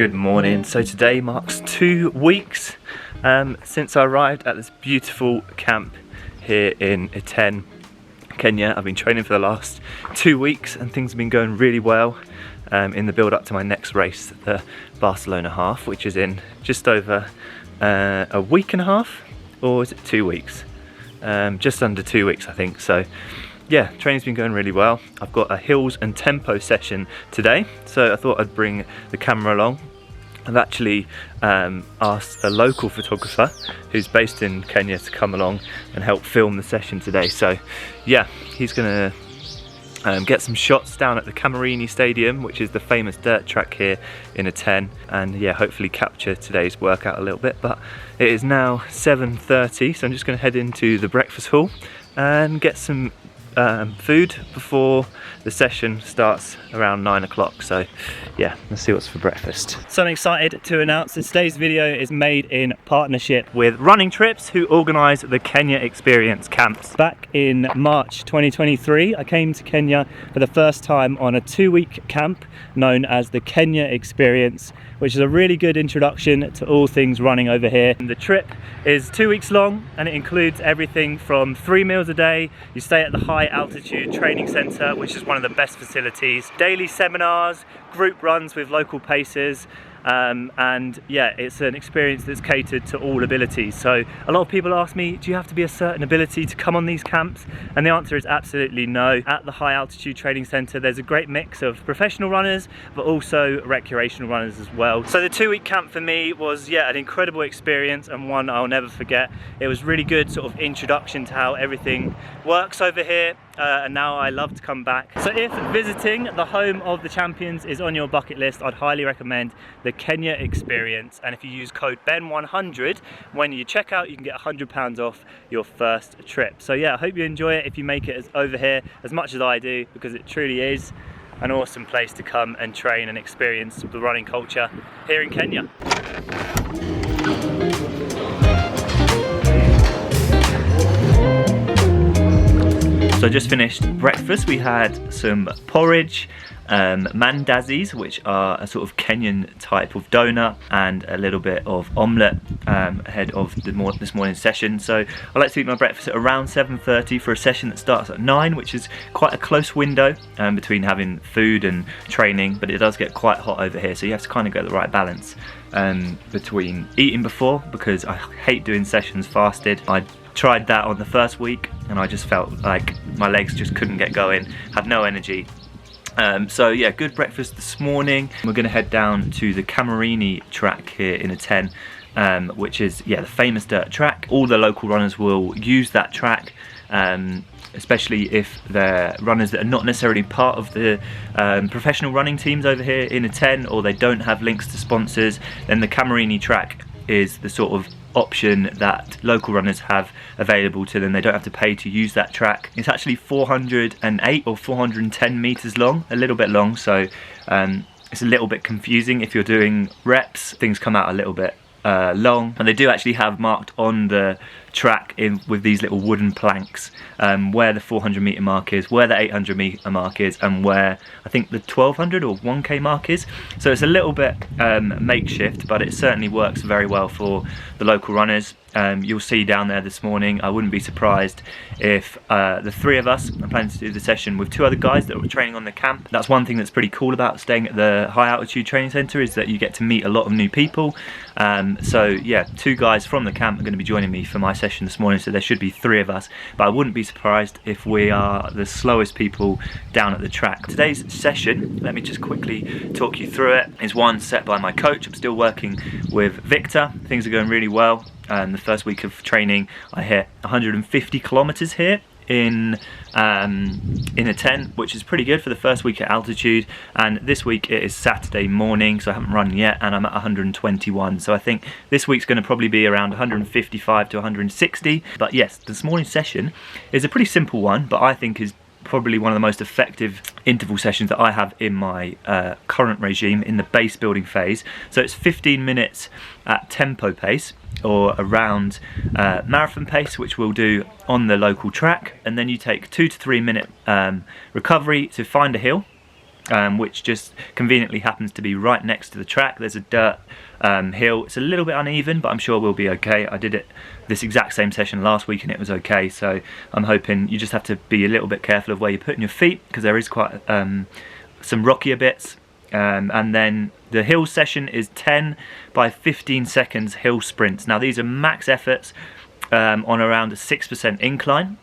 Good morning. So today marks 2 weeks since I arrived at this beautiful camp here in Iten, Kenya. I've been training for the last 2 weeks and things have been going really well in the build up to my next race, the Barcelona half, which is in just over a week and a half, or is it 2 weeks? Just under 2 weeks, I think. So yeah, training's been going really well. I've got a hills and tempo session today, so I thought I'd bring the camera along. I've actually asked a local photographer who's based in Kenya to come along and help film the session today. So yeah, he's gonna get some shots down at the Camerini Stadium, which is the famous dirt track here in Iten, and yeah, hopefully capture today's workout a little bit. But it is now 7:30, so I'm just gonna head into the breakfast hall and get some food before the session starts around 9 o'clock. So yeah, let's see what's for breakfast. So I'm excited to announce that today's video is made in partnership with Running Trips, who organise the Kenya Experience camps. Back in March 2023, I came to Kenya for the first time on a 2-week camp known as the Kenya Experience, which is a really good introduction to all things running over here. And the trip is 2 weeks long and it includes everything from 3 meals a day. You stay at the high altitude training centre, which is one of the best facilities, daily seminars, group runs with local pacers, and yeah, it's an experience that's catered to all abilities. So a lot of people ask me, do you have to be a certain ability to come on these camps? And the answer is absolutely no. At the high altitude training centre, there's a great mix of professional runners but also recreational runners as well. So the 2-week camp for me was, yeah, an incredible experience and one I'll never forget. It was really good sort of introduction to how everything works over here, and now I love to come back. So if visiting the home of the champions is on your bucket list, I'd highly recommend the Kenya Experience, and if you use code BEN100 when you check out, you can get £100 off your first trip. So yeah, I hope you enjoy it if you make it over here as much as I do, because it truly is an awesome place to come and train and experience the running culture here in Kenya. So I just finished breakfast. We had some porridge, mandazis, which are a sort of Kenyan type of donut, and a little bit of omelette ahead of this morning's session. So I like to eat my breakfast at around 7:30 for a session that starts at 9, which is quite a close window between having food and training, but it does get quite hot over here, so you have to kind of get the right balance between eating before, because I hate doing sessions fasted. I tried that on the first week and I just felt like my legs just couldn't get going, had no energy. So yeah, good breakfast this morning. We're going to head down to the Camerini track here in Iten, which is, yeah, the famous dirt track. All the local runners will use that track, especially if they're runners that are not necessarily part of the professional running teams over here in Iten, or they don't have links to sponsors. Then the Camerini track is the sort of option that local runners have available to them. They don't have to pay to use that track. It's actually 408 or 410 meters long, a little bit long, so it's a little bit confusing if you're doing reps. Things come out a little bit long, and they do actually have marked on the track with these little wooden planks where the 400 meter mark is, where the 800 meter mark is, and where I think the 1200 or 1k mark is. So it's a little bit makeshift, but it certainly works very well for the local runners. You'll see down there this morning, I wouldn't be surprised if the 3 of us are planning to do the session with 2 other guys that were training on the camp. That's one thing that's pretty cool about staying at the high altitude training centre, is that you get to meet a lot of new people. So yeah, 2 guys from the camp are going to be joining me for my session this morning, so there should be 3 of us, but I wouldn't be surprised if we are the slowest people down at the track. Today's session, let me just quickly talk you through it, is one set by my coach. I'm still working with Victor. Things are going really well. The first week of training I hit 150 kilometers here in a tent, which is pretty good for the first week at altitude. And this week it is Saturday morning, so I haven't run yet, and I'm at 121. So I think this week's going to probably be around 155 to 160. But yes, this morning's session is a pretty simple one, but I think is probably one of the most effective interval sessions that I have in my current regime in the base building phase. So it's 15 minutes at tempo pace, or around marathon pace, which we'll do on the local track, and then you take 2 to 3 minute recovery to find a hill, which just conveniently happens to be right next to the track. There's a dirt hill. It's a little bit uneven, but I'm sure we'll be okay. I did this exact same session last week and it was okay, so I'm hoping you just have to be a little bit careful of where you're putting your feet, because there is quite some rockier bits. And then the hill session is 10 by 15 seconds hill sprints. Now these are max efforts on around a 6% incline.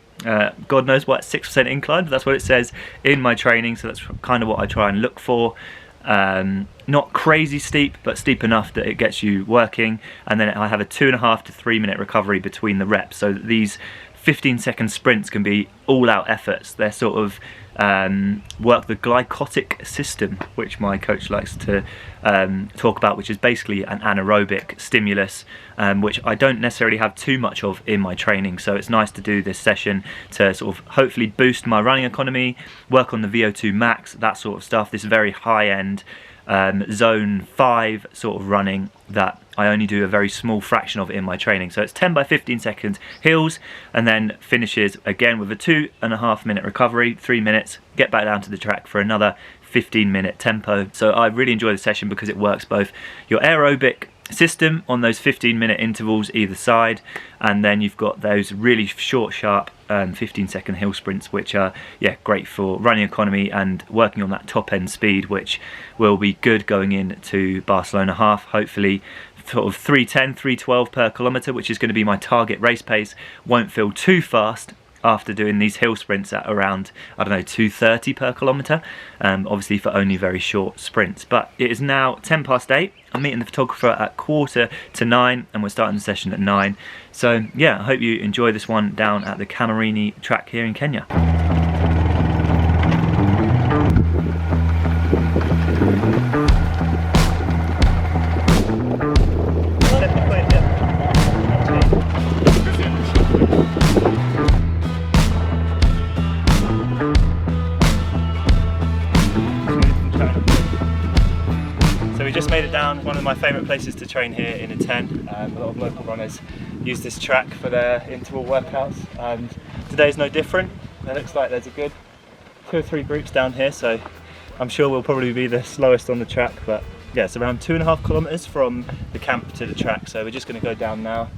God knows why it's 6% incline, but that's what it says in my training, so that's kind of what I try and look for. Not crazy steep, but steep enough that it gets you working. And then I have a 2.5 to 3 minute recovery between the reps, so that these 15-second sprints can be all-out efforts. They're sort of work the glycotic system, which my coach likes to talk about, which is basically an anaerobic stimulus, which I don't necessarily have too much of in my training. So it's nice to do this session to sort of hopefully boost my running economy, work on the VO2 max, that sort of stuff. This very high-end zone 5 sort of running that I only do a very small fraction of in my training. So it's 10 by 15 seconds hills, and then finishes again with a 2.5 minute recovery, 3 minutes, get back down to the track for another 15-minute tempo. So I really enjoy the session because it works both your aerobic system on those 15-minute intervals either side, and then you've got those really short, sharp 15-second hill sprints, which are great for running economy and working on that top end speed, which will be good going into Barcelona half. Hopefully sort of 3:10, 3:12 per kilometre, which is going to be my target race pace. Won't feel too fast after doing these hill sprints at around, I don't know, 2:30 per kilometre, obviously for only very short sprints. But it is now 8:10. I'm meeting the photographer at 8:45, and we're starting the session at 9. So yeah, I hope you enjoy this one down at the Camarini track here in Kenya. We just made it down, one of my favourite places to train here in Iten. A lot of local runners use this track for their interval workouts, and today's no different. It looks like there's a good 2 or 3 groups down here, so I'm sure we'll probably be the slowest on the track, but yeah, it's around 2.5 kilometres from the camp to the track, so we're just going to go down now,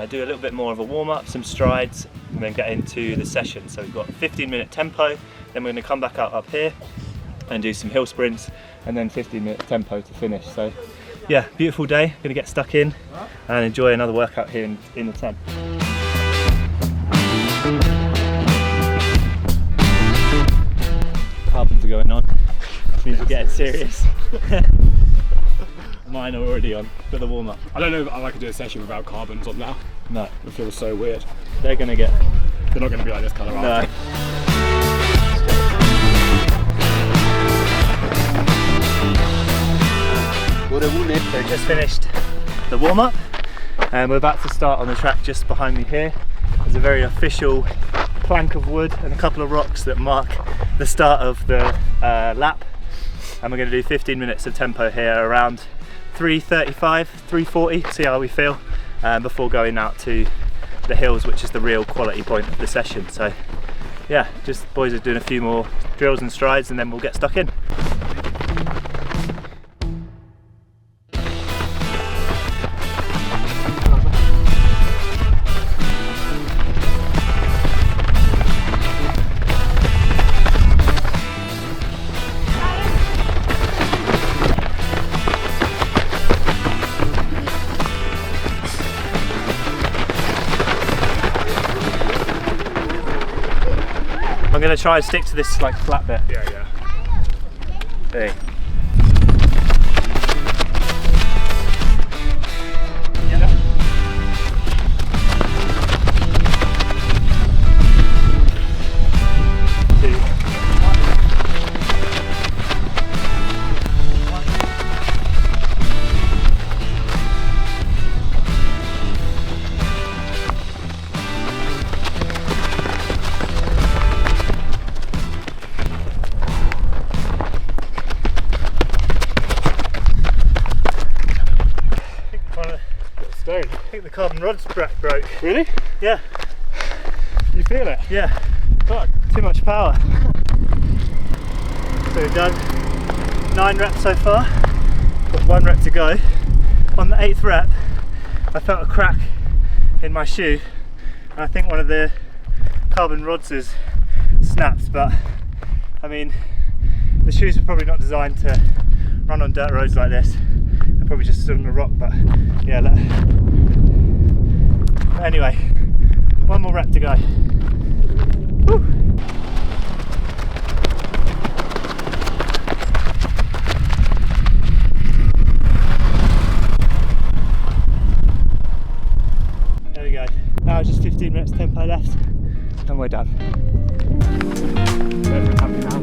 do a little bit more of a warm-up, some strides, and then get into the session. So we've got a 15-minute tempo, then we're going to come back up here and do some hill sprints, and then 15-minute tempo to finish. So yeah, beautiful day. Gonna get stuck in and enjoy another workout here in the tent. Carbons are going on, which means we're getting serious. Mine are already on for the warm-up. I don't know if I could do a session without carbons on now. No. It feels so weird. They're not gonna be like this colour after. No. So just finished the warm-up and we're about to start on the track just behind me here. There's a very official plank of wood and a couple of rocks that mark the start of the lap, and we're going to do 15 minutes of tempo here around 3:35, 3:40, see how we feel, before going out to the hills, which is the real quality point of the session. So yeah, just boys are doing a few more drills and strides and then we'll get stuck in. I'm going to try and stick to this like flat bit. Yeah. Hey. I think the carbon rod's broke. Really? Yeah. You feel it? Yeah. Fuck. Too much power. So we've done 9 reps so far, got 1 rep to go. On the 8th rep, I felt a crack in my shoe, and I think one of the carbon rods has snapped, but I mean, the shoes are probably not designed to run on dirt roads like this. They're probably just stood on a rock, but yeah, look. Anyway, 1 more rep to go. Woo. There we go. Now just 15 minutes tempo left, and we're done. Happy now.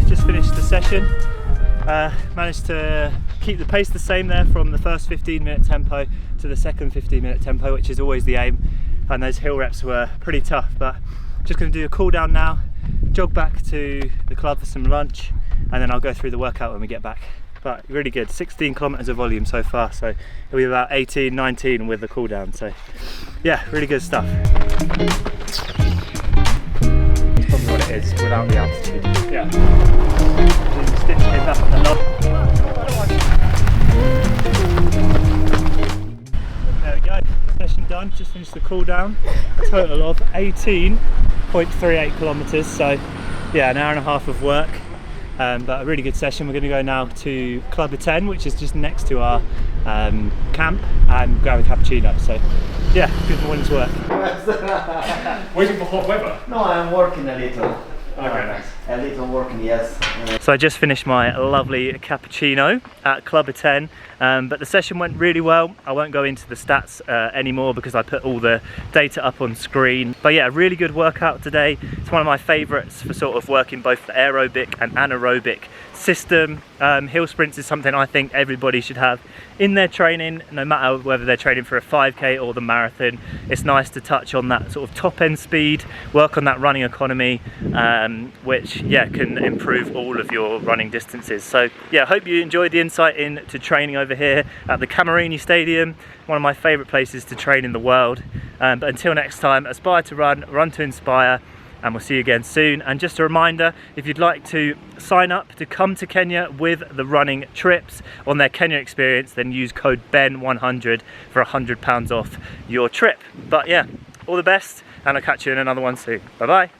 Just finished the session, managed to keep the pace the same there from the first 15-minute tempo to the second 15-minute tempo, which is always the aim, and those hill reps were pretty tough, but just going to do a cool down now, jog back to the club for some lunch, and then I'll go through the workout when we get back. But really good, 16 kilometers of volume so far, so it'll be about 18, 19 with the cool down, so yeah, really good stuff. That's probably what it is without the altitude. Yeah. Stitch came back on the log. There we go, session done, just finished the cool down. A total of 18.38 kilometers, so yeah, an hour and a half of work. But a really good session. We're going to go now to Club Iten, which is just next to our camp, and grab a cappuccino. So yeah, good morning's work. Waiting for hot weather? No, I'm working a little. Okay, nice. A little working, yes. So I just finished my lovely cappuccino at Club Iten, but the session went really well. I won't go into the stats anymore because I put all the data up on screen. But yeah, really good workout today. It's one of my favourites for sort of working both the aerobic and anaerobic system. Hill sprints is something I think everybody should have in their training, no matter whether they're training for a 5k or the marathon. It's nice to touch on that sort of top end speed, work on that running economy, which yeah, can improve all of your running distances. So yeah, I hope you enjoyed the insight into training over here at the Camerini Stadium, one of my favourite places to train in the world. But until next time, aspire to run, run to inspire, and we'll see you again soon. And just a reminder, if you'd like to sign up to come to Kenya with the running trips on their Kenya experience, then use code BEN100 for £100 off your trip. But yeah, all the best, and I'll catch you in another one soon. Bye bye.